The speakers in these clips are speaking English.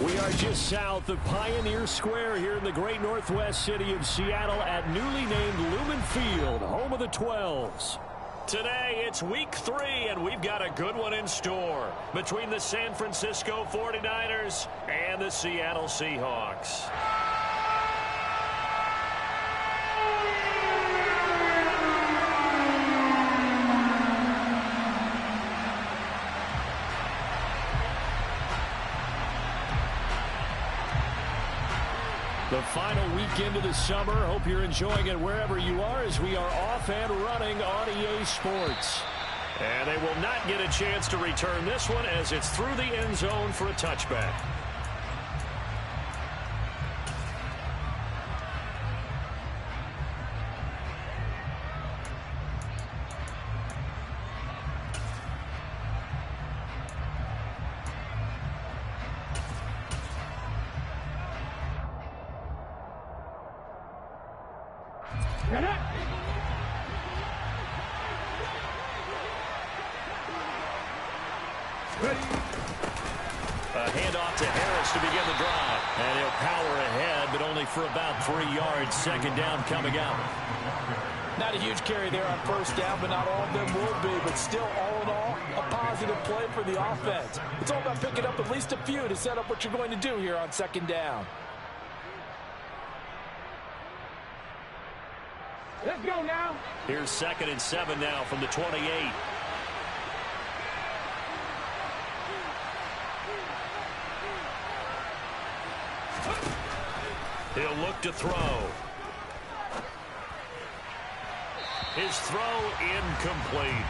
We are just south of Pioneer Square here in the great northwest city of Seattle at newly named Lumen Field, home of the 12s. Today, it's week 3, and we've got a good one in store between the San Francisco 49ers and the Seattle Seahawks. The final weekend of the summer. Hope you're enjoying it wherever you are as we are off and running on EA Sports. And they will not get a chance to return this one as it's through the end zone for a touchback. A handoff to Harris to begin the drive. And he'll power ahead, but only for about 3 yards. Second down coming out. Not a huge carry there on first down, but not all of them will be. But still, all in all, a positive play for the offense. It's all about picking up at least a few to set up what you're going to do here on second down. Let's go now. Here's 2nd and 7 now from the 28. He'll look to throw. His throw incomplete.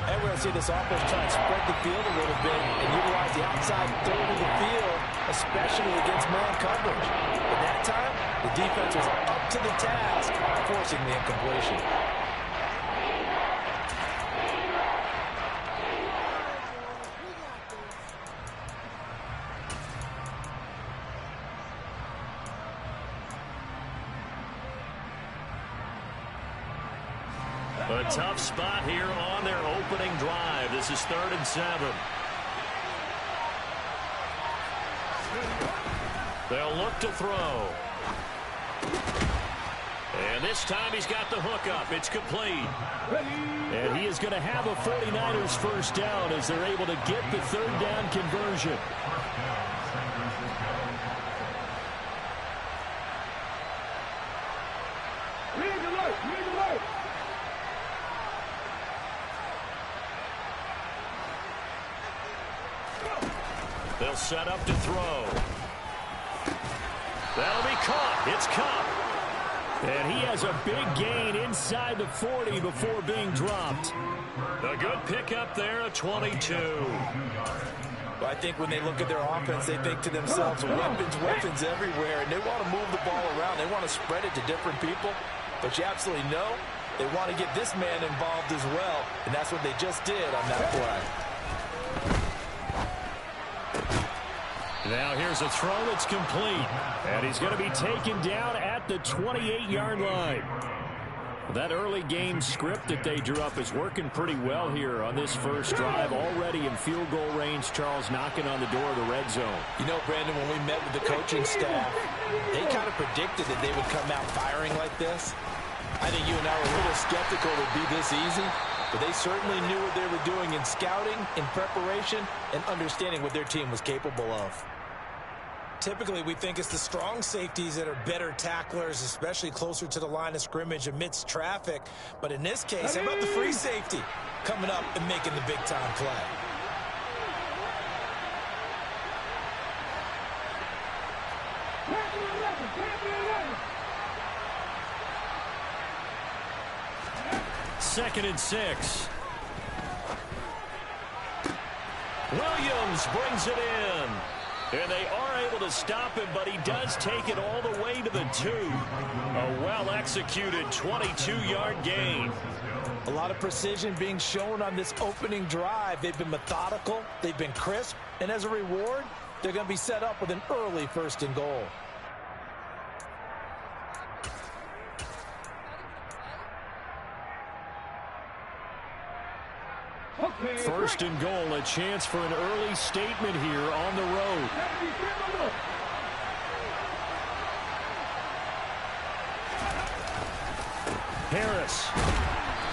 And we're going to see this offense try and spread the field a little bit and utilize the outside third of the field, especially against man coverage. But that time, the defense was up to the task, forcing the incompletion. A tough spot here on their opening drive. This is 3rd and 7. They'll look to throw. And this time he's got the hook up. It's complete. And he is going to have a 49ers first down as they're able to get the 3rd down conversion. They'll set up to throw. That'll be caught. It's caught. And he has a big gain inside the 40 before being dropped. A good pickup there, a 22. Well, I think when they look at their offense, they think to themselves, weapons everywhere, and they want to move the ball around. They want to spread it to different people. But you absolutely know they want to get this man involved as well, and that's what they just did on that play. Now here's a throw that's complete. And he's going to be taken down at the 28-yard line. That early game script that they drew up is working pretty well here on this first drive. Already in field goal range, Charles knocking on the door of the red zone. You know, Brandon, when we met with the coaching staff, they kind of predicted that they would come out firing like this. I think you and I were a little skeptical it would be this easy. But they certainly knew what they were doing in scouting, in preparation, and understanding what their team was capable of. Typically, we think it's the strong safeties that are better tacklers, especially closer to the line of scrimmage amidst traffic. But in this case, how about the free safety coming up and making the big-time play? Second and 6. Williams brings it in. And they are able to stop him, but he does take it all the way to the 2. A well-executed 22-yard gain. A lot of precision being shown on this opening drive. They've been methodical, they've been crisp, and as a reward, they're going to be set up with an early 1st and goal. First and goal, a chance for an early statement here on the road. Harris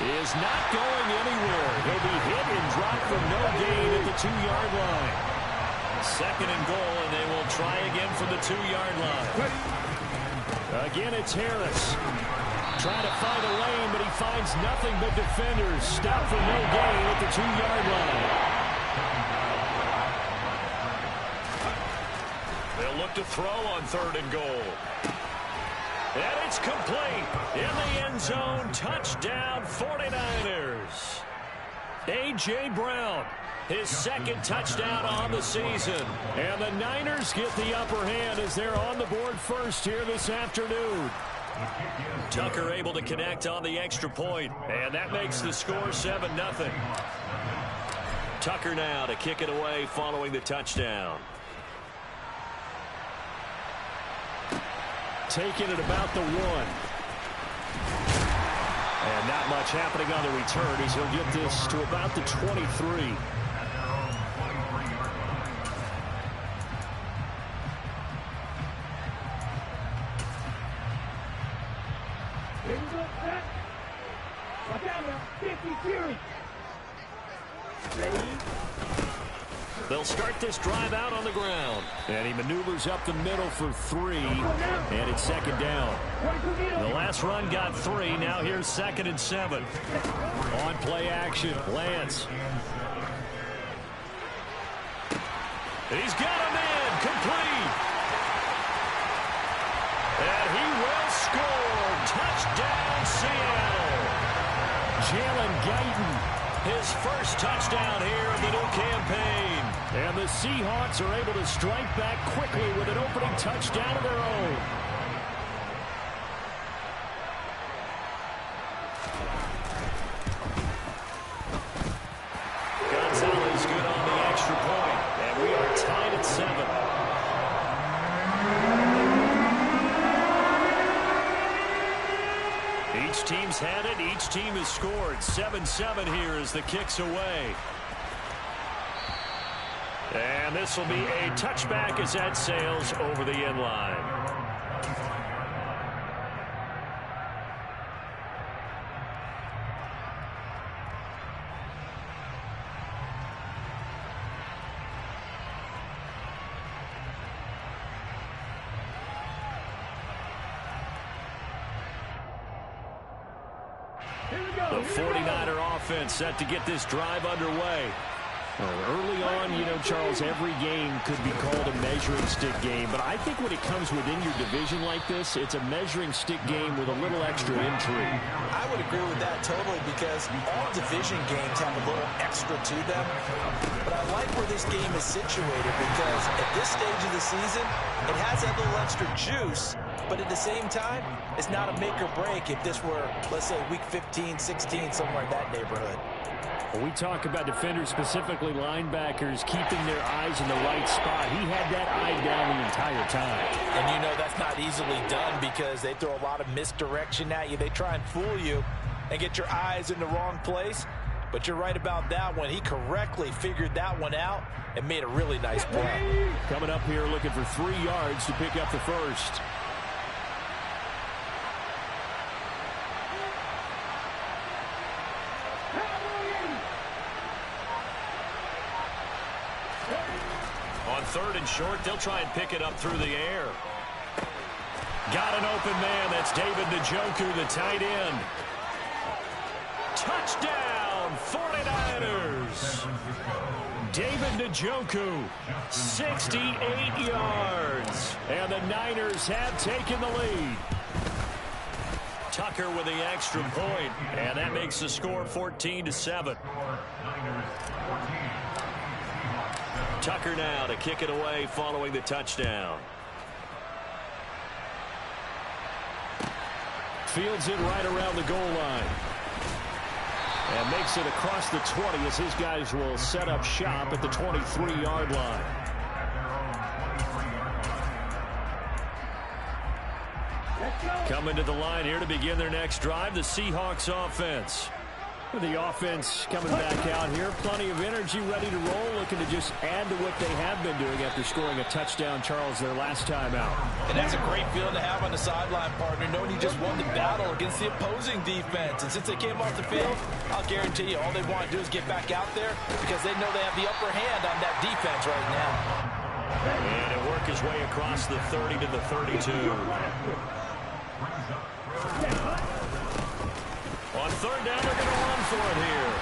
is not going anywhere. He'll be hit and dropped for no gain at the 2-yard line. Second and goal, and they will try again from the 2-yard line. Again, it's Harris. Trying to find a lane, but he finds nothing but defenders. Stop for no gain at the 2-yard line. They'll look to throw on third and goal. And it's complete. In the end zone, touchdown 49ers. A.J. Brown, his second touchdown on the season. And the Niners get the upper hand as they're on the board first here this afternoon. Tucker able to connect on the extra point, and that makes the score 7-0. Tucker now to kick it away following the touchdown. Taking it about the 1. And not much happening on the return as he'll get this to about the 23. They'll start this drive out on the ground. And he maneuvers up the middle for 3. And it's second down. The last run got 3. Now here's 2nd and 7. On play action, Lance. He's got him in. Complete. And he will score. Touchdown, Seattle. Jalen Guyton, his first touchdown here of the new campaign. And the Seahawks are able to strike back quickly with an opening touchdown of their own. Gonzalez good on the extra point. And we are tied at 7. Each team's had it. Each team has scored. 7-7 here as the kick's away. And this will be a touchback as that sails over the end line. The 49er offense set to get this drive underway. Early on, you know, Charles, every game could be called a measuring stick game. But I think when it comes within your division like this, it's a measuring stick game with a little extra intrigue. I would agree with that totally because all division games have a little extra to them. But I like where this game is situated because at this stage of the season, it has that little extra juice. But at the same time, it's not a make or break if this were, let's say, week 15, 16, somewhere in that neighborhood. We talk about defenders, specifically linebackers, keeping their eyes in the right spot. He had that eye down the entire time. And you know that's not easily done because they throw a lot of misdirection at you. They try and fool you and get your eyes in the wrong place. But you're right about that one. He correctly figured that one out and made a really nice play. Coming up here looking for 3 yards to pick up the first. On 3rd and short, they'll try and pick it up through the air. Got an open man. That's David Njoku, the tight end. Touchdown, 49ers. David Njoku, 68 yards. And the Niners have taken the lead. Tucker with the extra point, and that makes the score 14-7. Tucker now to kick it away following the touchdown. Fields it right around the goal line. And makes it across the 20 as his guys will set up shop at the 23-yard line. Coming to the line here to begin their next drive, the Seahawks offense. The offense coming back out here. Plenty of energy, ready to roll, looking to just add to what they have been doing after scoring a touchdown, Charles, their last time out. And that's a great feeling to have on the sideline, partner, knowing you just won the battle against the opposing defense. And since they came off the field, I'll guarantee you all they want to do is get back out there because they know they have the upper hand on that defense right now. And it worked his way across the 30 to the 32. On third down, they're going to run for it here.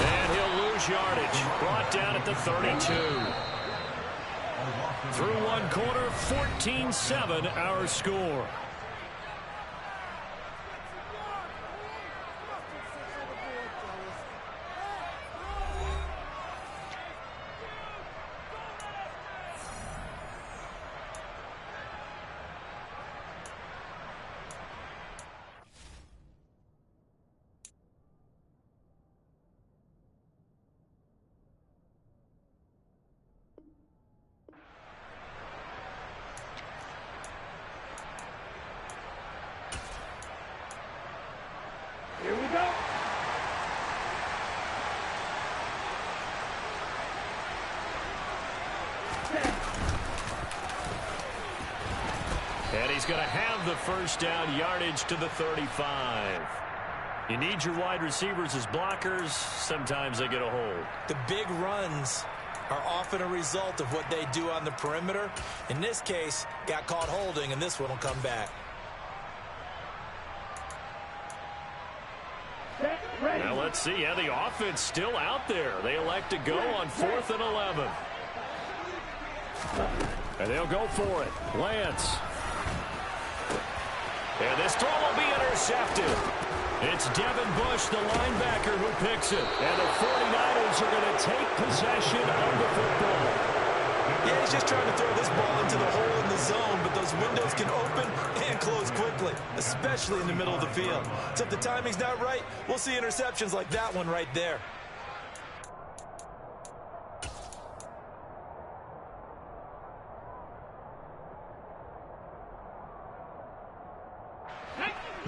And he'll lose yardage. Brought down at the 32. Through one quarter, 14-7 our score. Here we go. And he's going to have the first down, yardage to the 35. You need your wide receivers as blockers. Sometimes they get a hold. The big runs are often a result of what they do on the perimeter. In this case, got caught holding, and this one will come back. Now let's see. Yeah, the offense still out there. They elect to go on 4th and 11. And they'll go for it. Lance. And this throw will be intercepted. It's Devin Bush, the linebacker, who picks it. And the 49ers are going to take possession of the football. Yeah, he's just trying to throw this ball into the hole in the zone, but those windows can open and close quickly, especially in the middle of the field. So if the timing's not right, we'll see interceptions like that one right there.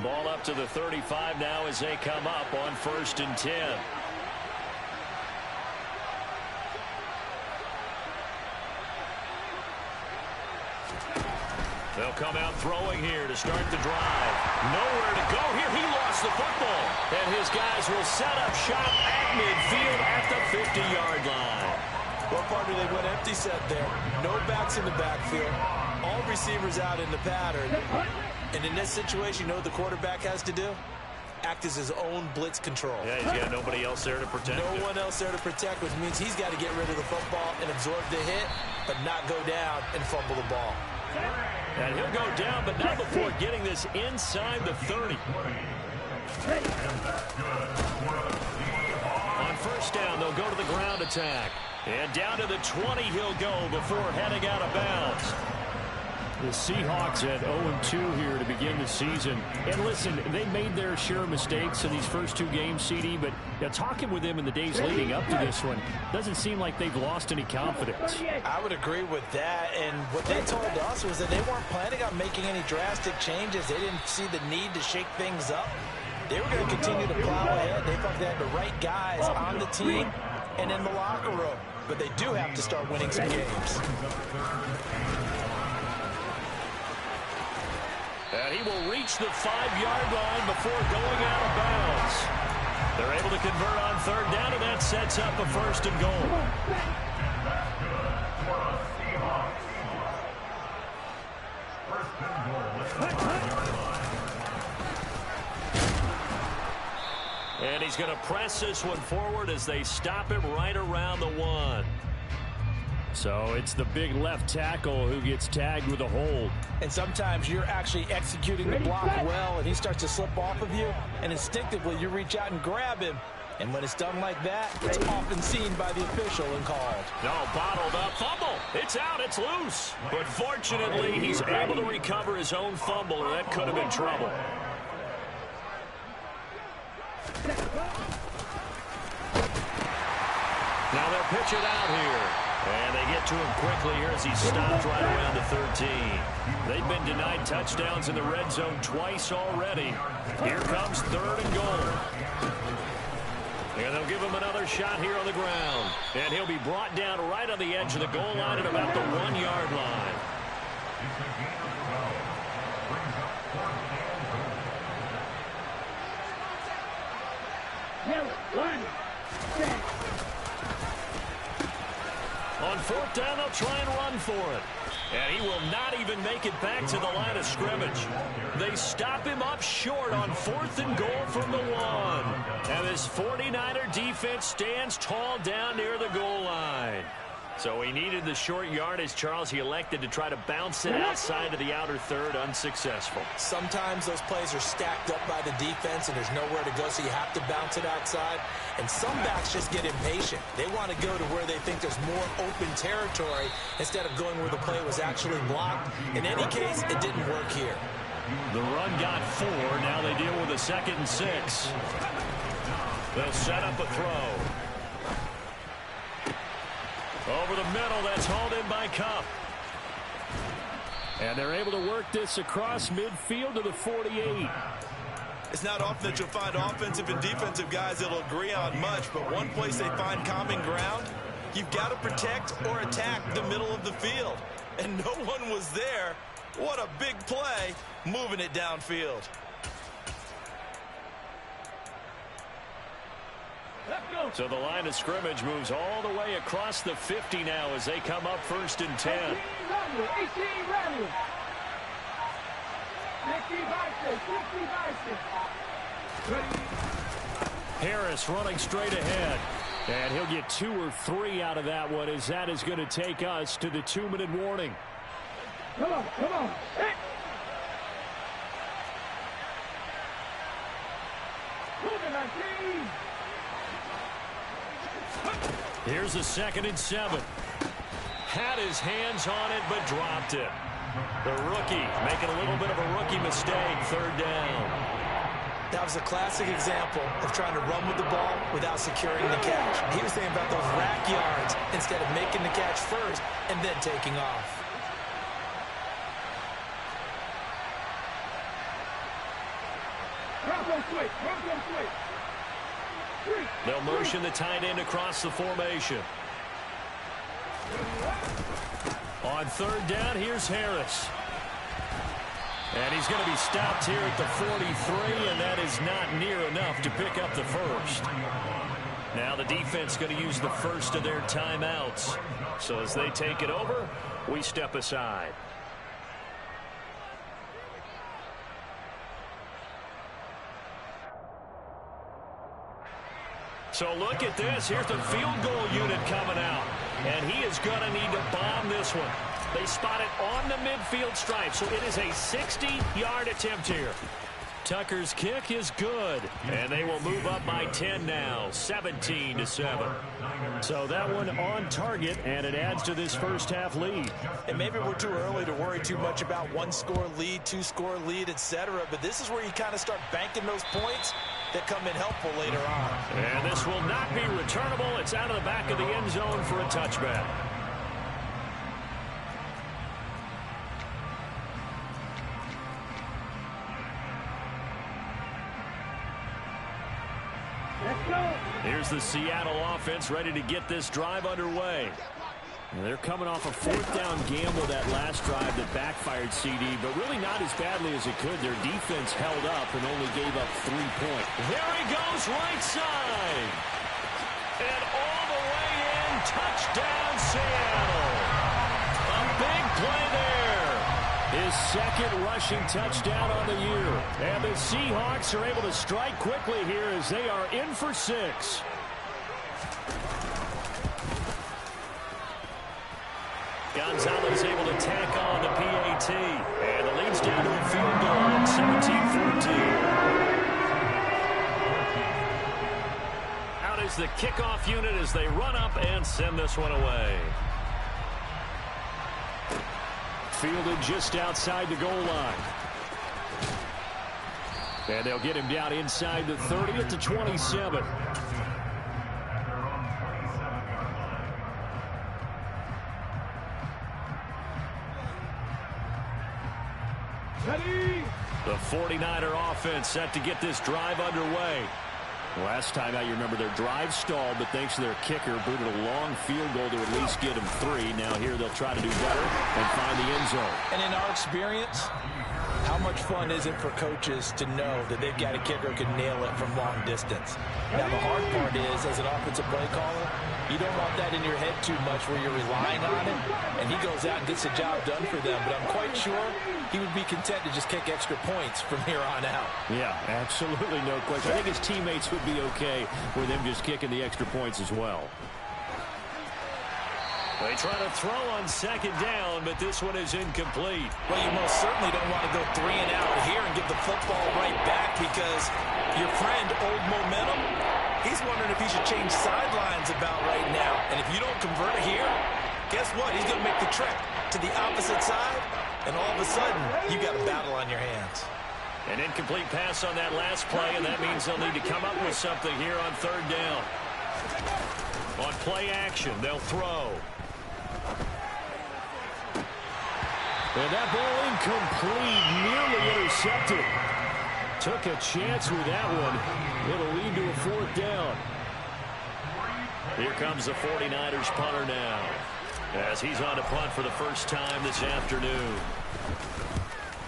Ball up to the 35 now as they come up on 1st and 10. They'll come out throwing here to start the drive. Nowhere to go here. He lost the football. And his guys will set up shop at midfield at the 50-yard line. Well, partner, they went empty set there. No backs in the backfield. All receivers out in the pattern. And in this situation, you know what the quarterback has to do? Act as his own blitz control. Yeah, he's got nobody else there to protect him. No one else there to protect, which means he's got to get rid of the football and absorb the hit, but not go down and fumble the ball. And he'll go down, but not before getting this inside the 30. On 1st down, they'll go to the ground attack. And down to the 20 he'll go before heading out of bounds. The Seahawks at 0-2 here to begin the season. And listen, they made their share of mistakes in these first 2 games, CD, but talking with them in the days leading up to this one, doesn't seem like they've lost any confidence. I would agree with that, and what they told us was that they weren't planning on making any drastic changes. They didn't see the need to shake things up. They were going to continue to plow ahead. They thought they had the right guys on the team and in the locker room, but they do have to start winning some games. And he will reach the 5-yard line before going out of bounds. They're able to convert on 3rd down, and that sets up a 1st and goal. And he's going to press this one forward as they stop him right around the 1. So it's the big left tackle who gets tagged with a hold. And sometimes you're actually executing the block well, and he starts to slip off of you, and instinctively you reach out and grab him. And when it's done like that, it's often seen by the official and called. No, bottled up fumble. It's out. It's loose. But fortunately, he's able to recover his own fumble, or that could have been trouble. Now they'll pitch it out here. And they get to him quickly here as he stopped right around the 13. They've been denied touchdowns in the red zone twice already. Here comes 3rd and goal. And they'll give him another shot here on the ground. And he'll be brought down right on the edge of the goal line at about the 1-yard line. On fourth down, they'll try and run for it. And he will not even make it back to the line of scrimmage. They stop him up short on 4th and goal from the 1. And this 49er defense stands tall down near the goal line. So he needed the short yardage, Charles. He elected to try to bounce it outside of the outer third, unsuccessful. Sometimes those plays are stacked up by the defense and there's nowhere to go, so you have to bounce it outside. And some backs just get impatient. They want to go to where they think there's more open territory instead of going where the play was actually blocked. In any case, it didn't work here. The run got 4. Now they deal with a 2nd and 6. They'll set up a throw. Over the middle, that's hauled in by Cup. And they're able to work this across midfield to the 48. It's not often that you'll find offensive and defensive guys that'll agree on much, but one place they find common ground, you've got to protect or attack the middle of the field. And no one was there. What a big play, moving it downfield. So the line of scrimmage moves all the way across the 50 now as they come up 1st and 10. Harris running straight ahead. And he'll get 2 or 3 out of that one, as that is going to take us to the 2-minute warning. Come on, come on. Hey. Here's a 2nd and 7. Had his hands on it, but dropped it. The rookie making a little bit of a rookie mistake, 3rd down. That was a classic example of trying to run with the ball without securing the catch. He was thinking about those rack yards instead of making the catch first and then taking off. They'll motion the tight end across the formation. On 3rd down, here's Harris. And he's going to be stopped here at the 43, and that is not near enough to pick up the 1st. Now the defense going to use the 1st of their timeouts. So as they take it over, we step aside. So look at this. Here's the field goal unit coming out. And he is going to need to bomb this one. They spot it on the midfield stripe. So it is a 60-yard attempt here. Tucker's kick is good. And they will move up by 10 now, 17-7. So that one on target, and it adds to this first half lead. And maybe we're too early to worry too much about 1-score lead, 2-score lead, etc. But this is where you kind of start banking those points that come in helpful later on. And this will not be returnable. It's out of the back of the end zone for a touchback. Here's the Seattle offense ready to get this drive underway. And they're coming off a 4th down gamble that last drive that backfired CD, but really not as badly as it could. Their defense held up and only gave up 3 points. There he goes, right side. And all the way in, touchdown Seattle. A big play there. His 2nd rushing touchdown on the year. And the Seahawks are able to strike quickly here as they are in for 6. Gonzalez able to tack on the PAT. And the lead's down to a field goal, 17-14. Out is the kickoff unit as they run up and send this one away. Fielded just outside the goal line. And they'll get him down inside the 30 at the 27. The 49er offense set to get this drive underway. Last time out, you remember their drive stalled, but thanks to their kicker, booted a long field goal to at least get them 3. Now here they'll try to do better and find the end zone. And in our experience, how much fun is it for coaches to know that they've got a kicker who can nail it from long distance? Now, the hard part is, as an offensive play caller, you don't want that in your head too much where you're relying on it, and he goes out and gets the job done for them. But I'm quite sure he would be content to just kick extra points from here on out. Yeah, absolutely no question. I think his teammates would be okay with him just kicking the extra points as well. They try to throw on second down, but this one is incomplete. Well, you most certainly don't want to go 3 and out here and give the football right back, because your friend, Old Momentum, he's wondering if he should change sidelines about right now. And if you don't convert here, guess what? He's going to make the trek to the opposite side, and all of a sudden, you got a battle on your hands. An incomplete pass on that last play, and that means they'll need to come up with something here on third down. On play action, they'll throw. And that ball incomplete, nearly intercepted. Took a chance with that one. It'll lead to a 4th down. Here comes the 49ers punter now, as he's on to punt for the first time this afternoon.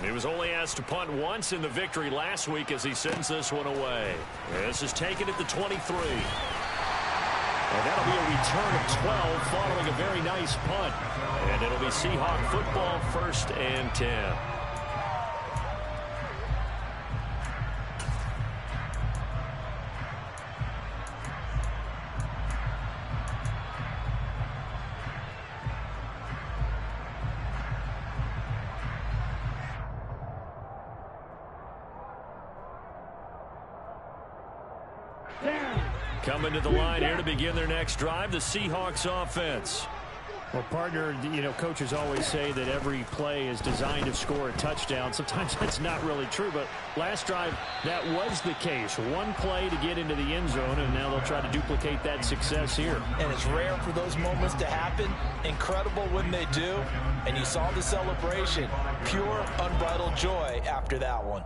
He was only asked to punt once in the victory last week as he sends this one away. This is taken at the 23. And that'll be a return of 12 following a very nice punt. And it'll be Seahawk football, 1st and 10. Coming to the line here to begin their next drive, the Seahawks offense. Well, partner, you know, coaches always say that every play is designed to score a touchdown. Sometimes that's not really true, but last drive, that was the case. One play to get into the end zone, and now they'll try to duplicate that success here. And it's rare for those moments to happen. Incredible when they do. And you saw the celebration. Pure, unbridled joy after that one.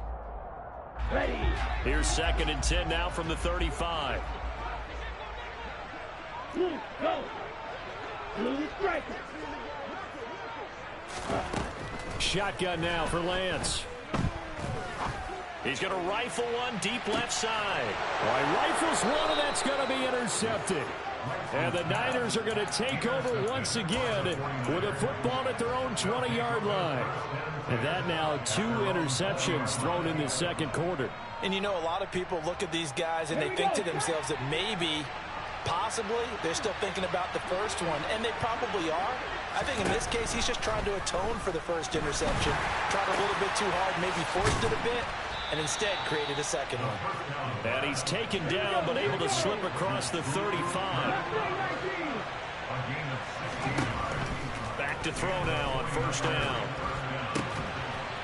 Ready. Here's 2nd and 10 now from the 35. Go. Blue striker. Shotgun now for Lance. He's going to rifle one deep left side. Well, he rifles one, and that's going to be intercepted. And the Niners are going to take over once again with a football at their own 20-yard line. And that now 2 interceptions thrown in the second quarter. And you know, a lot of people look at these guys and they think to themselves that maybe, possibly, they're still thinking about the first one, and they probably are. I think in this case, he's just trying to atone for the first interception. Tried a little bit too hard, maybe forced it a bit, and instead created a second one. And he's taken down, but able to slip across the 35. Back to throw now on 1st down.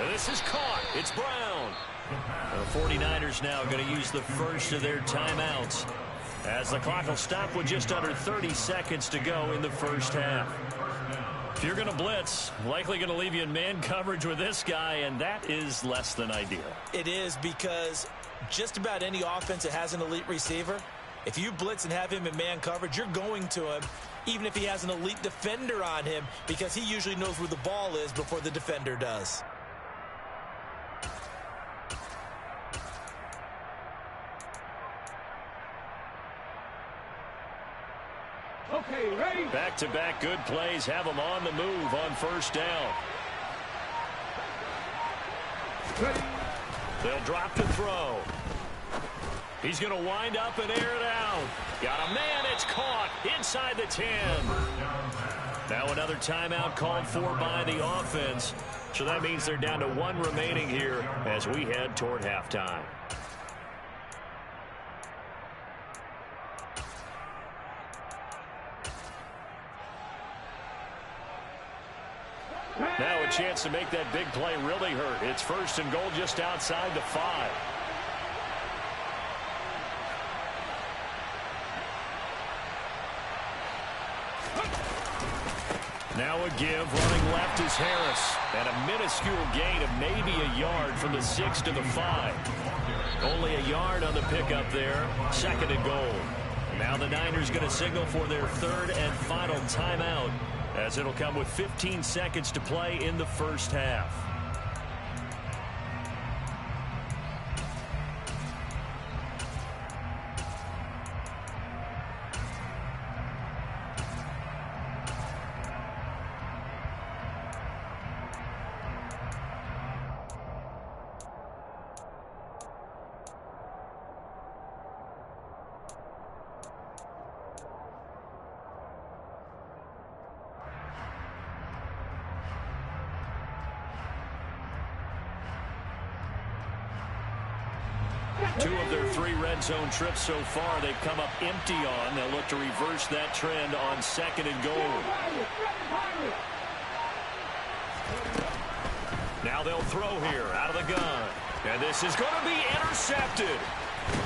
And this is caught. It's Brown. The 49ers now going to use the first of their timeouts, as the clock will stop with just under 30 seconds to go in the first half. If you're going to blitz, likely going to leave you in man coverage with this guy, and that is less than ideal. It is, because just about any offense that has an elite receiver, if you blitz and have him in man coverage, you're going to him, even if he has an elite defender on him, because he usually knows where the ball is before the defender does. Okay, ready. Back-to-back good plays have them on the move on 1st down. Ready. They'll drop to throw. He's going to wind up and air it out. Got a man. It's caught inside the 10. Now another timeout called for by the offense. So that means they're down to 1 remaining here as we head toward halftime. Now a chance to make that big play really hurt. It's 1st and goal just outside the 5. Now a give, running left is Harris. And a minuscule gain of maybe a yard from the 6 to the 5. Only a yard on the pickup there. 2nd and goal. Now the Niners going to signal for their 3rd and final timeout, as it'll come with 15 seconds to play in the first half. Two of their 3 red zone trips so far, they've come up empty on. They'll look to reverse that trend on 2nd and goal. Now they'll throw here out of the gun. And this is going to be intercepted.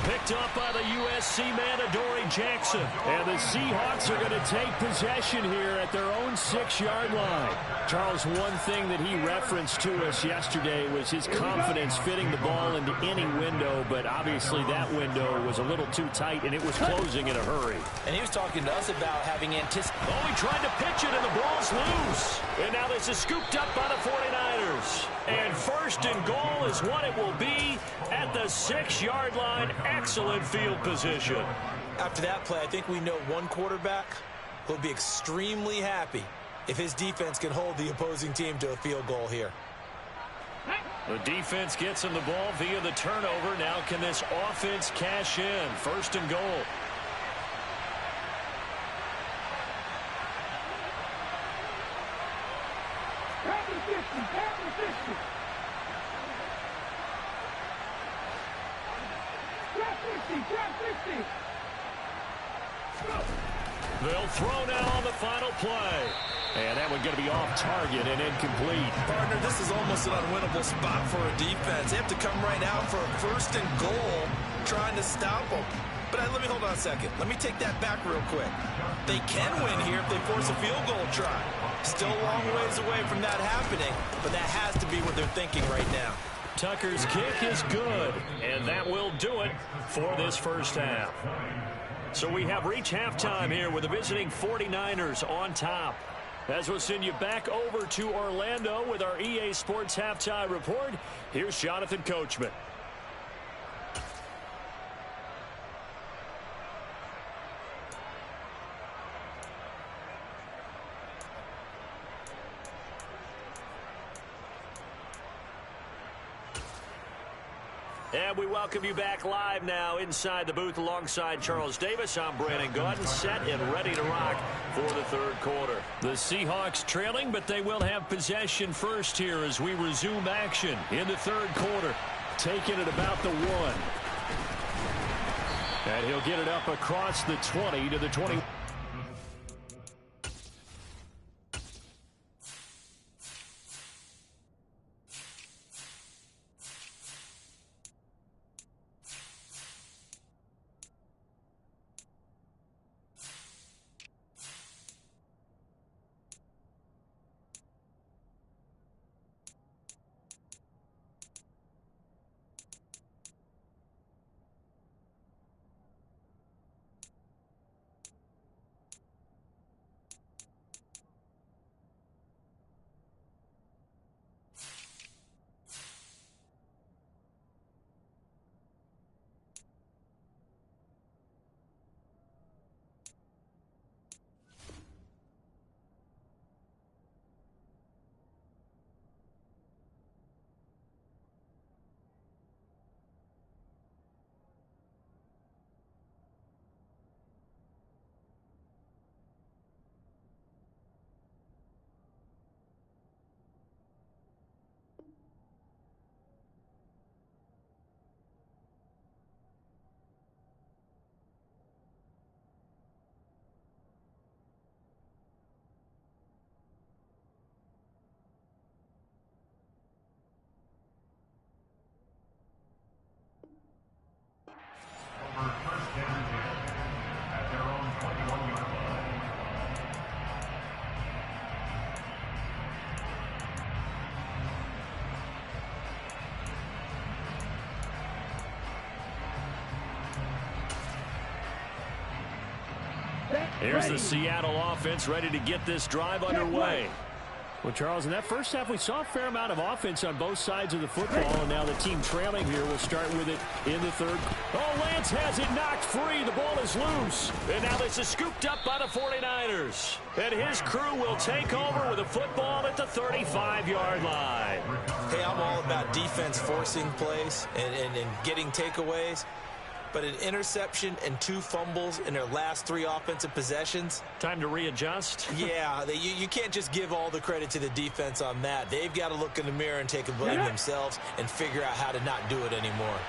Picked up by the USC man, Adoree Jackson. And the Seahawks are going to take possession here at their own 6-yard line. Charles, one thing that he referenced to us yesterday was his confidence fitting the ball into any window, but obviously that window was a little too tight, and it was closing in a hurry. And he was talking to us about having anticipated. Oh, he tried to pitch it, and the ball's loose. And now this is scooped up by the 49ers. And 1st and goal is what it will be at the 6-yard line. Excellent field position. After that play, I think we know one quarterback will be extremely happy if his defense can hold the opposing team to a field goal here. The defense gets him the ball via the turnover. Now can this offense cash in? 1st and goal. They'll throw now on the final play. And that one's going to be off target and incomplete. Partner, this is almost an unwinnable spot for a defense. They have to come right out for a 1st and goal trying to stop them. But let me hold on a second. Let me take that back real quick. They can win here if they force a field goal try. Still a long ways away from that happening, but that has to be what they're thinking right now. Tucker's kick is good, and that will do it for this first half. So we have reached halftime here with the visiting 49ers on top. As we'll send you back over to Orlando with our EA Sports Halftime Report, here's Jonathan Coachman. And we welcome you back live now inside the booth alongside Charles Davis. I'm Brandon Gaudin, set and ready to rock for the 3rd quarter. The Seahawks trailing, but they will have possession first here as we resume action in the 3rd quarter. Taking it about the 1. And he'll get it up across the 20 to the 20. Here's the Seattle offense ready to get this drive underway. Well, Charles, in that first half, we saw a fair amount of offense on both sides of the football, and now the team trailing here will start with it in the third. Oh, Lance has it knocked free. The ball is loose. And now this is scooped up by the 49ers. And his crew will take over with a football at the 35-yard line. Hey, I'm all about defense forcing plays and getting takeaways. But an interception and 2 fumbles in their last 3 offensive possessions. Time to readjust. Yeah, you can't just give all the credit to the defense on that. They've got to look in the mirror and take a blame themselves and figure out how to not do it anymore.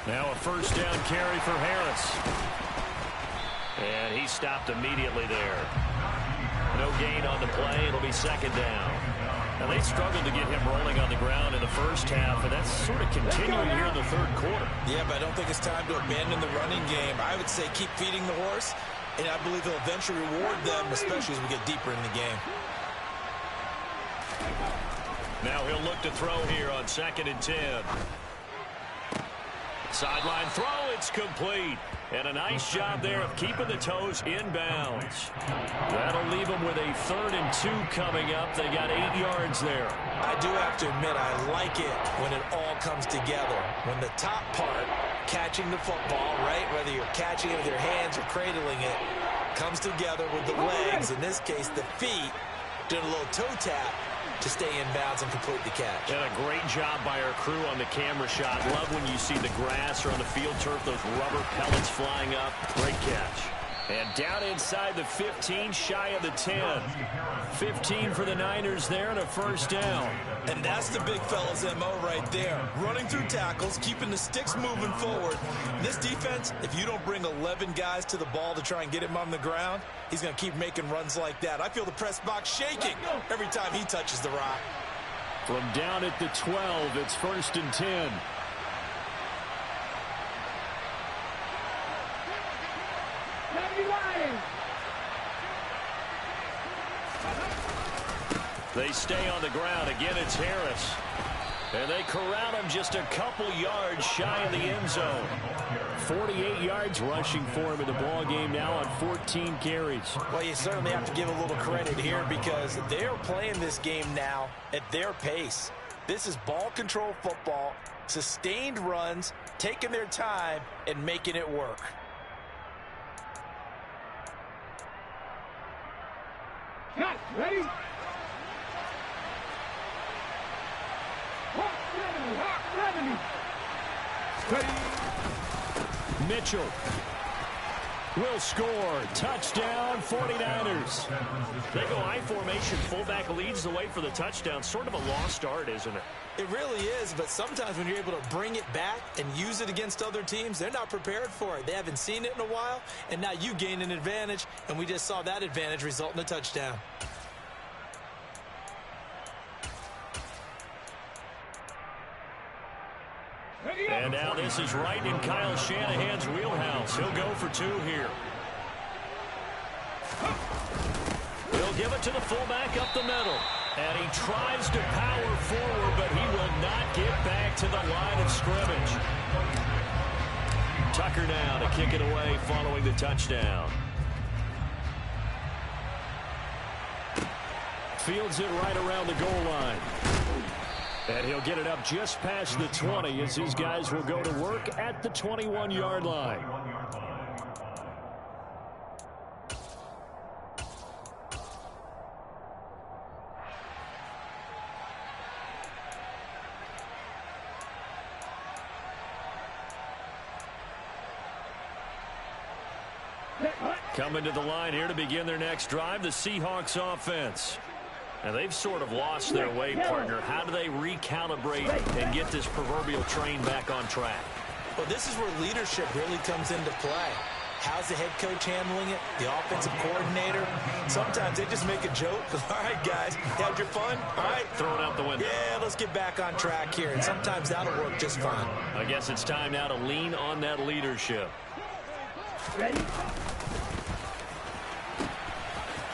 Now a first down carry for Harris. And he stopped immediately there. No gain on the play. It'll be second down. Now, they struggled to get him rolling on the ground in the first half, and that's sort of continuing here in the third quarter. Yeah, but I don't think it's time to abandon the running game. I would say keep feeding the horse, and I believe they'll eventually reward them, especially as we get deeper in the game. Now he'll look to throw here on 2nd and 10. Sideline throw, it's complete. And a nice job there of keeping the toes inbounds. That'll leave them with a 3rd and 2 coming up. They got 8 yards there. I do have to admit, I like it when it all comes together. When the top part, catching the football, right, whether you're catching it with your hands or cradling it, comes together with the legs, in this case the feet, doing a little toe tap to stay in bounds and complete the catch. And a great job by our crew on the camera shot. Love when you see the grass or on the field turf, those rubber pellets flying up. Great catch. And down inside the 15, shy of the 10. 15 for the Niners there and a first down. And that's the big fella's MO right there. Running through tackles, keeping the sticks moving forward. This defense, if you don't bring 11 guys to the ball to try and get him on the ground, he's going to keep making runs like that. I feel the press box shaking every time he touches the rock. From down at the 12, it's 1st and 10. They stay on the ground. Again, it's Harris. And they corral him just a couple yards shy of the end zone. 48 yards rushing for him in the ball game now on 14 carries. Well, you certainly have to give a little credit here because they're playing this game now at their pace. This is ball control football, sustained runs, taking their time, and making it work. Cut, ready? Mitchell will score. Touchdown, 49ers. They go I formation. Fullback leads the way for the touchdown. Sort of a lost art, isn't it? It really is, but sometimes when you're able to bring it back and use it against other teams, they're not prepared for it. They haven't seen it in a while, and now you gain an advantage, and we just saw that advantage result in a touchdown. And now this is right in Kyle Shanahan's wheelhouse. He'll go for 2 here. He'll give it to the fullback up the middle. And he tries to power forward, but he will not get back to the line of scrimmage. Tucker now to kick it away following the touchdown. Fields it right around the goal line. And he'll get it up just past the 20 as his guys will go to work at the 21-yard line. Coming to the line here to begin their next drive, the Seahawks offense. And they've sort of lost their way, partner. How do they recalibrate and get this proverbial train back on track? Well, this is where leadership really comes into play. How's the head coach handling it? The offensive coordinator? Sometimes they just make a joke. All right, guys, had your fun? All right. Throw it out the window. Yeah, let's get back on track here. And sometimes that'll work just fine. I guess it's time now to lean on that leadership. Ready?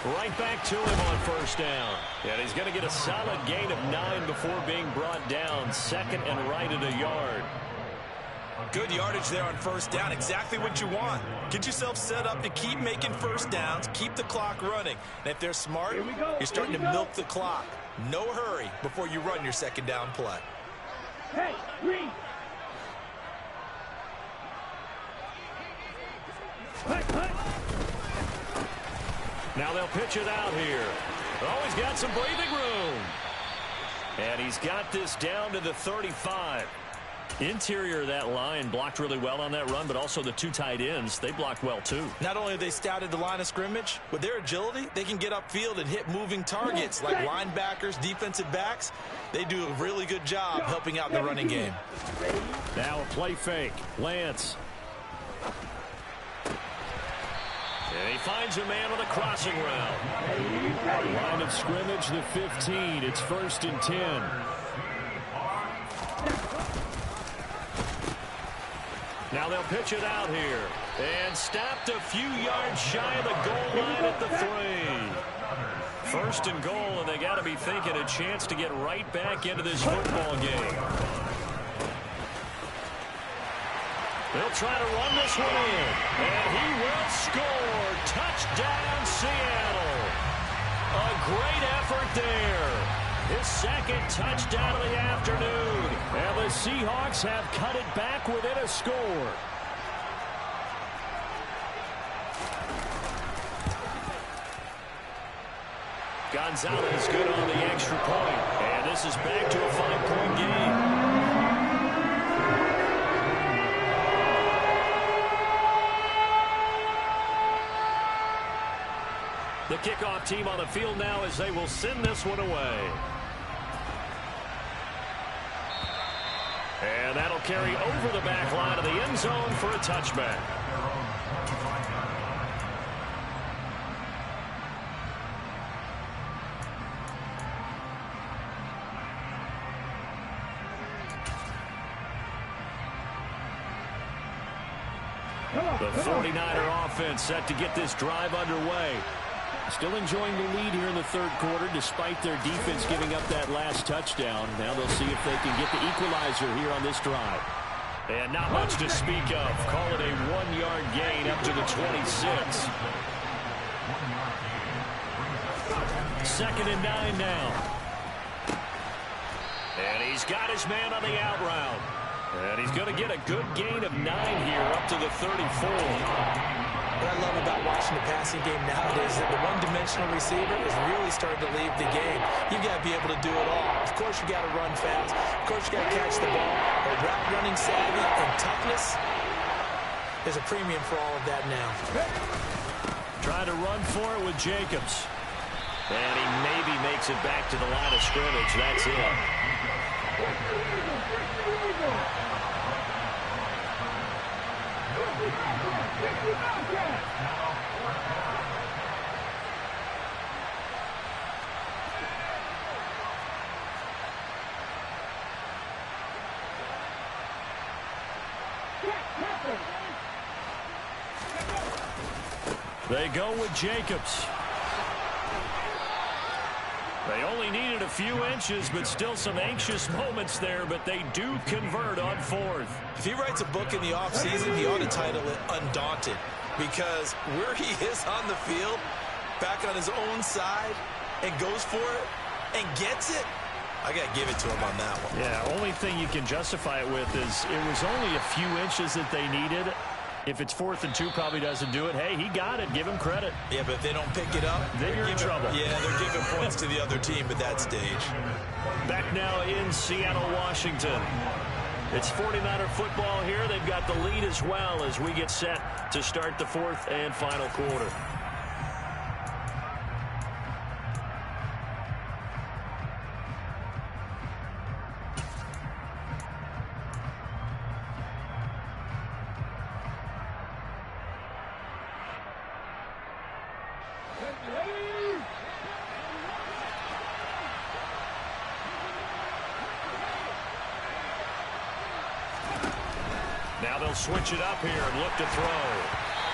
Right back to him on first down. And he's going to get a solid gain of 9 before being brought down. Second and right at a yard. Good yardage there on first down. Exactly what you want. Get yourself set up to keep making first downs, keep the clock running. And if they're smart, you're starting to milk the clock. No hurry before you run your second down play. Hey, green. Now they'll pitch it out here. Oh, he's got some breathing room. And he's got this down to the 35. Interior of that line blocked really well on that run, but also the two tight ends, they blocked well too. Not only have they scouted the line of scrimmage, with their agility, they can get upfield and hit moving targets like linebackers, defensive backs. They do a really good job helping out in the running game. Now a play fake. Lance. And he finds a man on the crossing route. Line of scrimmage, the 15. It's 1st and 10. Now they'll pitch it out here. And stopped a few yards shy of the goal line at the 3. 1st and goal, and they got to be thinking a chance to get right back into this football game. They'll try to run this one in. And he will score. Touchdown, Seattle. A great effort there. His second touchdown of the afternoon. And the Seahawks have cut it back within a score. Gonzalez good on the extra point. And this is back to a 5-point game. The kickoff team on the field now as they will send this one away. And that'll carry over the back line of the end zone for a touchback. The 49er offense set to get this drive underway. Still enjoying the lead here in the third quarter despite their defense giving up that last touchdown. Now they'll see if they can get the equalizer here on this drive. And not much to speak of. Call it a 1-yard gain up to the 26. 2nd and 9 now. And he's got his man on the out route. And he's going to get a good gain of 9 here up to the 34. What I love about watching the passing game nowadays is that the one-dimensional receiver is really starting to leave the game. You've got to be able to do it all. Of course, you got to run fast. Of course, you got to catch the ball. But route running savvy and toughness, there's a premium for all of that now. Trying to run for it with Jacobs. And he maybe makes it back to the line of scrimmage. That's it. They go with Jacobs. They only needed a few inches, but still some anxious moments there, but they do convert on 4th. If he writes a book in the offseason, he ought to title it Undaunted, because where he is on the field, back on his own side, and goes for it, and gets it, I got to give it to him on that one. Yeah, only thing you can justify it with is it was only a few inches that they needed. If it's 4th and 2, probably doesn't do it. Hey, he got it. Give him credit. Yeah, but if they don't pick it up, then you're in trouble. Yeah, they're giving points to the other team at that stage. Back now in Seattle, Washington. It's 49er football here. They've got the lead as well as we get set to start the 4th and final quarter. Now they'll switch it up here and look to throw.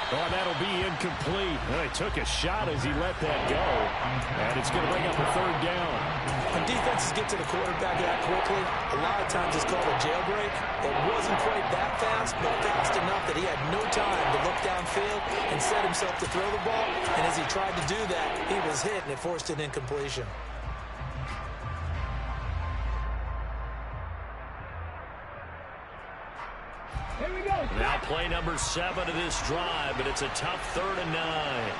Oh, that'll be incomplete. Well, he took a shot as he let that go. And it's going to bring up a third down. When defenses get to the quarterback that quickly, a lot of times it's called a jailbreak. It wasn't quite that fast, but fast enough that he had no time to look downfield and set himself to throw the ball. And as he tried to do that, he was hit, and it forced an incompletion. Here we go. Now play number 7 of this drive, but it's a tough 3rd and 9.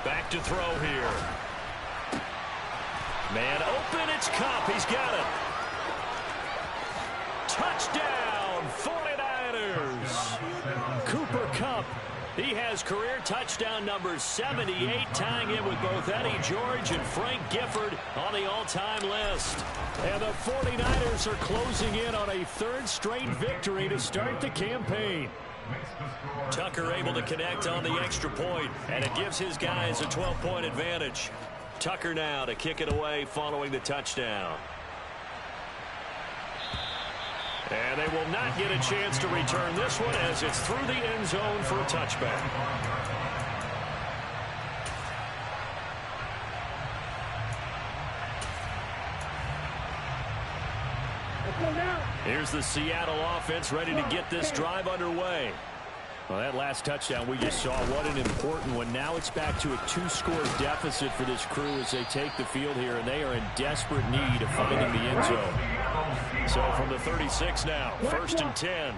Back to throw here. Man open, it's Cup. He's got it. Touchdown, 49ers. Cooper Kupp. He has career touchdown number 78, tying it with both Eddie George and Frank Gifford on the all-time list. And the 49ers are closing in on a 3rd straight victory to start the campaign. Tucker able to connect on the extra point, and it gives his guys a 12-point advantage. Tucker now to kick it away following the touchdown. And they will not get a chance to return this one as it's through the end zone for a touchback. Here's the Seattle offense ready to get this drive underway. Well, that last touchdown we just saw, what an important one. Now it's back to a 2-score deficit for this crew as they take the field here, and they are in desperate need of finding the end zone. So from the 36 now, 1st and 10.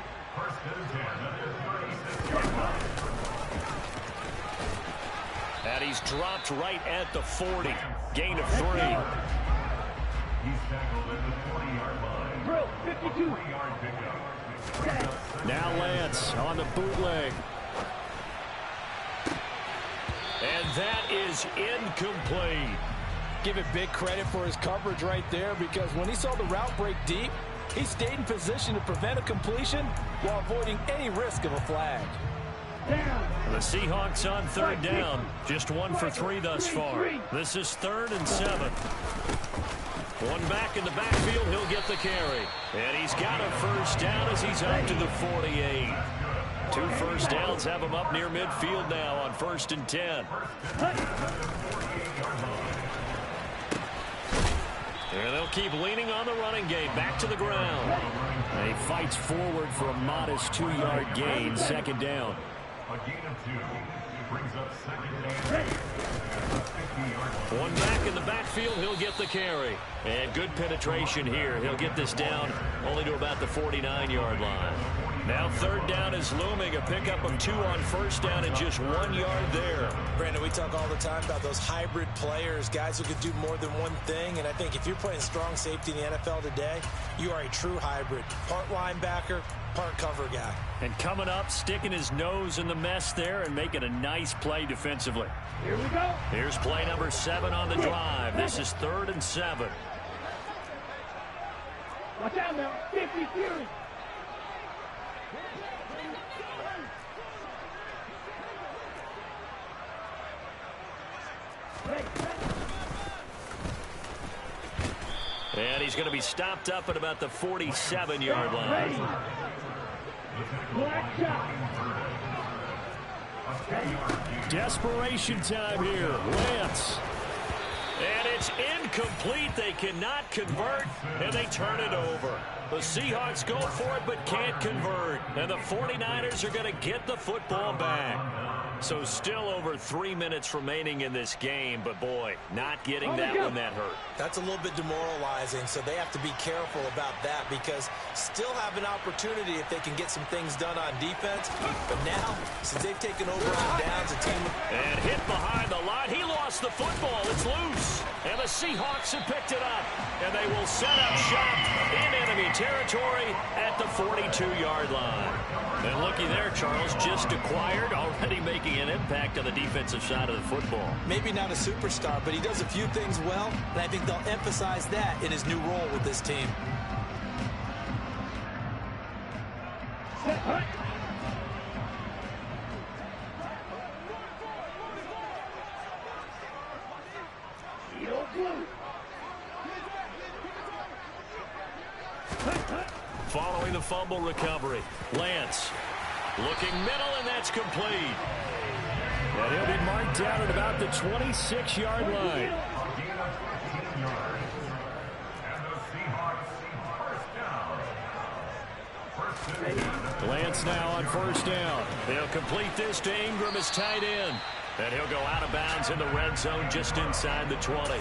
And he's dropped right at the 40. Gain of 3. He's tackled at the 40-yard line. Drill, 52. Now Lance on the bootleg. And that is incomplete. Give it big credit for his coverage right there, because when he saw the route break deep, he stayed in position to prevent a completion while avoiding any risk of a flag. The Seahawks on 3rd down. Just 1 for 3 thus far. This is 3rd and 7. One back in the backfield, he'll get the carry. And he's got a 1st down as he's up to the 48. 2 first downs have him up near midfield now on 1st and 10. And they'll keep leaning on the running game. Back to the ground. And he fights forward for a modest 2-yard gain. 2nd down. A gain of 2 brings up 2nd down. One back in the backfield, he'll get the carry. And good penetration here. He'll get this down only to about the 49-yard line. Now 3rd down is looming. A pickup of 2 on 1st down and just 1 yard there. Brandon, we talk all the time about those hybrid players, guys who could do more than one thing. And I think if you're playing strong safety in the NFL today, you are a true hybrid. Part linebacker, part cover guy. And coming up, sticking his nose in the mess there and making a nice play defensively. Here we go. Here's play number 7 on the drive. This is 3rd and 7. Watch out now. 50 Fury. And he's going to be stopped up at about the 47-yard line. Black shot. Desperation time here. Lance. And it's incomplete. They cannot convert, and they turn it over. The Seahawks go for it but can't convert. And the 49ers are going to get the football back. So still over 3 minutes remaining in this game, but boy, not getting that one that hurt. That's a little bit demoralizing, so they have to be careful about that, because still have an opportunity if they can get some things done on defense. But now, since they've taken over on downs, a team... And hit behind the line. He lost the football. It's loose. And the Seahawks have picked it up. And they will set up shop in enemy territory at the 42-yard line. And looky there, Charles, just acquired, already making an impact on the defensive side of the football. Maybe not a superstar, but he does a few things well, and I think they'll emphasize that in his new role with this team. the fumble recovery. Lance looking middle, and that's complete. And he'll be marked down at about the 26-yard line. Lance now on first down. He'll complete this to Ingram as tight end. And he'll go out of bounds in the red zone just inside the 20.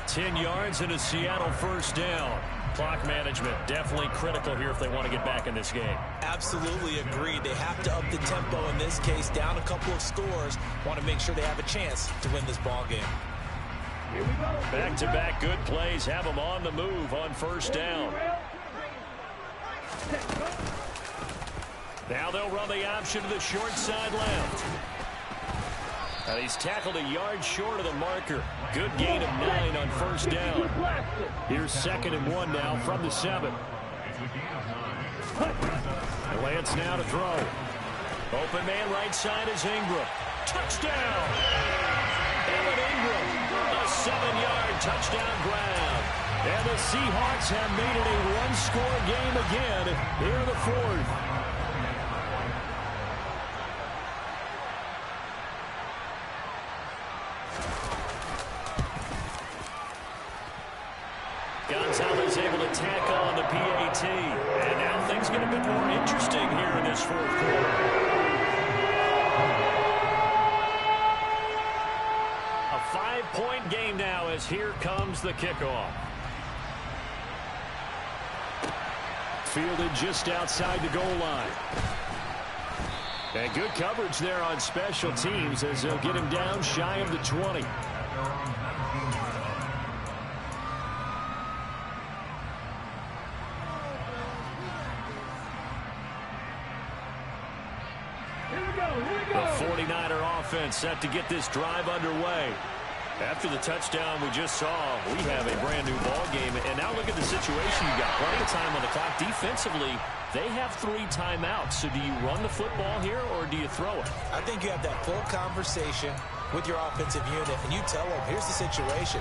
10 yards and a Seattle first down. Clock management definitely critical here if they want to get back in this game. Absolutely agreed. They have to up the tempo in this case, down a couple of scores. Want to make sure they have a chance to win this ball game. Back-to-back good plays have them on the move on first down. Now they'll run the option to the short side left. And he's tackled a yard short of the marker. Good gain of 9 on first down. Here's 2nd and 1 now from the 7. Lance now to throw. Open man right side is Ingram. Touchdown! Evan Ingram, a 7-yard touchdown grab. And the Seahawks have made it a one-score game again here in the 4th. Gonzalez able to tack on the PAT. And now things get a bit more interesting here in this 4th quarter. A 5-point game now as here comes the kickoff. Fielded just outside the goal line. And good coverage there on special teams as they'll get him down shy of the 20. The 49er offense set to get this drive underway. After the touchdown we just saw, we have a brand new ball game. And now look at the situation. You got plenty of time on the clock. Defensively, they have 3 timeouts. So do you run the football here or do you throw it? I think you have that full conversation with your offensive unit, and you tell them, here's the situation.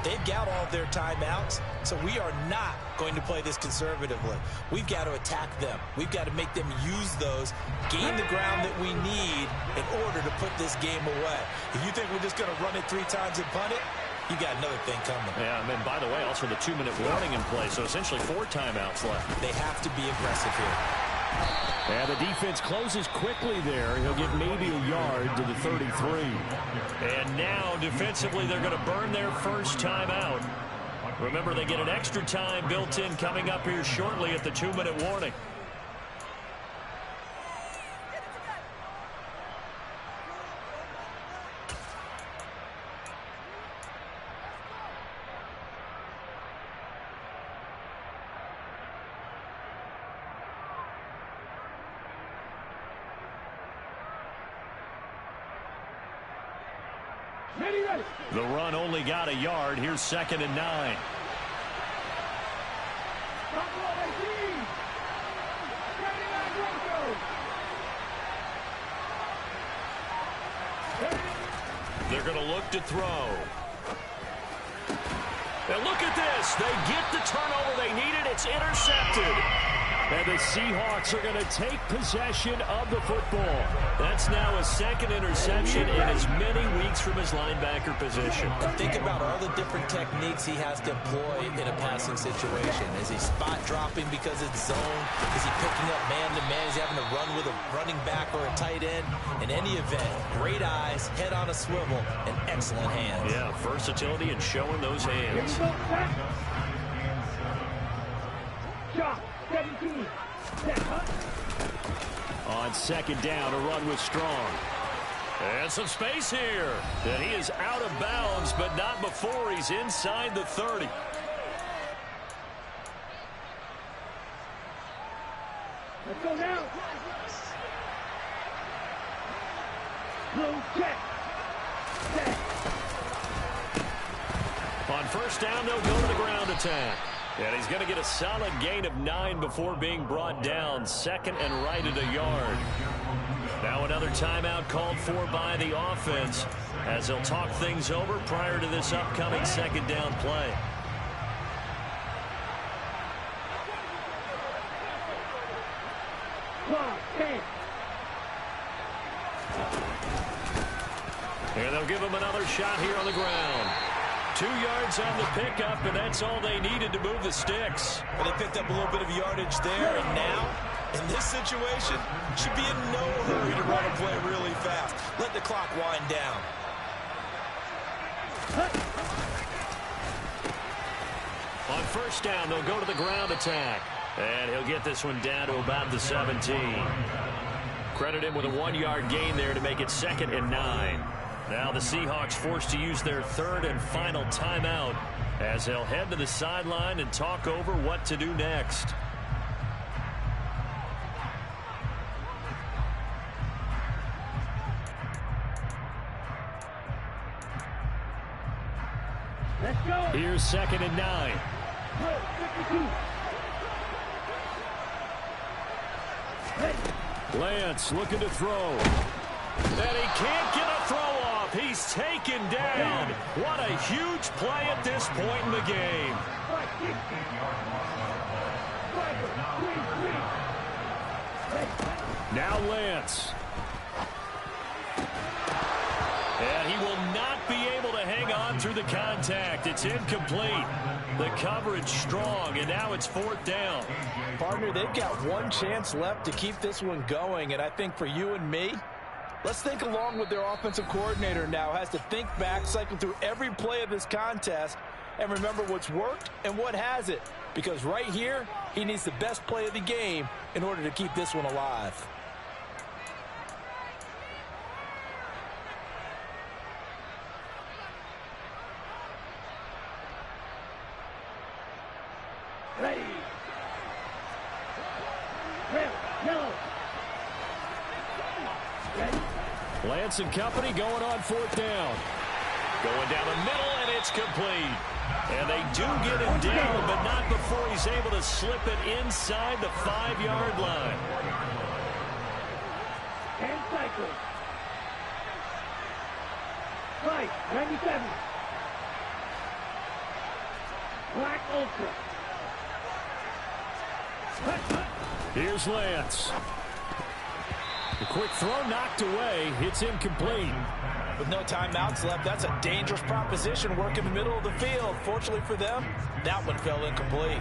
They've got all their timeouts, so we are not going to play this conservatively. We've got to attack them. We've got to make them use those, gain the ground that we need in order to put this game away. If you think we're just going to run it 3 times and punt it, you got another thing coming. Yeah, and then, by the way, also the 2-minute warning in play, so essentially 4 timeouts left. They have to be aggressive here. And the defense closes quickly there. He'll get maybe a yard to the 33. And now, defensively, they're going to burn their first timeout. Remember, they get an extra time built in coming up here shortly at the 2-minute warning. The run only got a yard. Here's 2nd and 9. They're going to look to throw. And look at this. They get the turnover they needed. It's intercepted. And the Seahawks are going to take possession of the football. That's now a 2nd interception in as many weeks from his linebacker position. Think about all the different techniques he has to employ in a passing situation. Is he spot dropping because it's zone? Is he picking up man-to-man? Is he having to run with a running back or a tight end? In any event, great eyes, head on a swivel, and excellent hands. Yeah, versatility and showing those hands. On 2nd down, a run with Strong. And some space here. And he is out of bounds, but not before he's inside the 30. Let's go now. Blue check. On first down, they'll go to the ground attack. And he's going to get a solid gain of 9 before being brought down. 2nd and right at a yard. Now another timeout called for by the offense as they'll talk things over prior to this upcoming 2nd down play. him another shot here on the ground. 2 yards on the pickup, and that's all they needed to move the sticks. But they picked up a little bit of yardage there, and now, in this situation, should be in no hurry to run a play really fast. Let the clock wind down. On first down, they'll go to the ground attack. And he'll get this one down to about the 17. Credit him with a 1-yard gain there to make it 2nd and 9. Now the Seahawks forced to use their 3rd and final timeout as they'll head to the sideline and talk over what to do next. Let's go. Here's 2nd and 9. 52. Lance looking to throw. And he can't get a throw off. He's taken down. What a huge play at this point in the game. Now Lance. And he will not be able to hang on through the contact. It's incomplete. The coverage strong, and now it's 4th down. Partner, they've got one chance left to keep this one going, and I think for you and me, let's think along with their offensive coordinator now. Has to think back, cycle through every play of this contest, and remember what's worked and what hasn't. Because right here, he needs the best play of the game in order to keep this one alive. Ready. Red, yellow. Ready. Lance and company going on 4th down. Going down the middle, and it's complete. And they do get him down, but not before he's able to slip it inside the 5-yard line. 10 cycles. Right, 97. Black Ultra. Here's Lance. The quick throw knocked away. It's incomplete. With no timeouts left, that's a dangerous proposition. Work in the middle of the field. Fortunately for them, that one fell incomplete.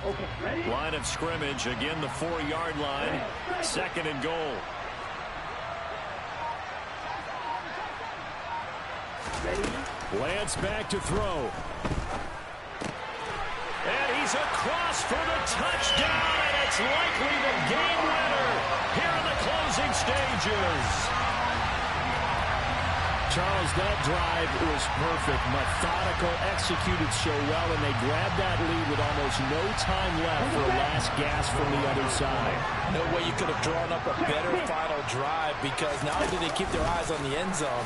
Okay, ready? Line of scrimmage, again the 4-yard line. 2nd and goal. Ready? Lance back to throw. And he's across for the touchdown, and it's likely the game winner here in the closing stages. Charles, that drive was perfect, methodical, executed so well, and they grabbed that lead with almost no time left for a last gasp from the other side. No way you could have drawn up a better final drive, because not only did they keep their eyes on the end zone,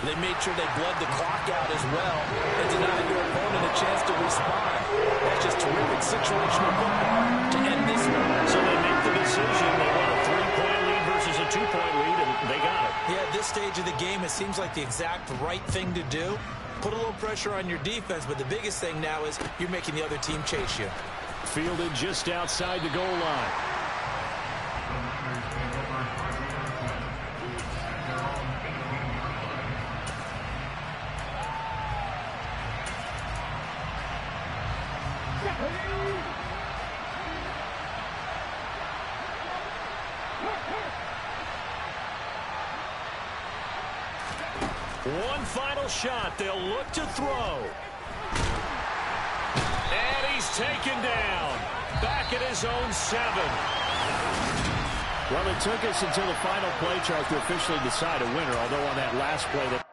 they made sure they bled the clock out as well and denied their opponent a chance to respond. That's just terrific situational football to end this one. So they make the decision. They want a 3-point lead versus a 2-point lead, and they got it. Yeah, at this stage of the game, it seems like the exact right thing to do. Put a little pressure on your defense, but the biggest thing now is you're making the other team chase you. Fielded just outside the goal line. One final shot. They'll look to throw. And he's taken down. Back at his own 7. Well, it took us until the final play, Charles, to officially decide a winner, although on that last play that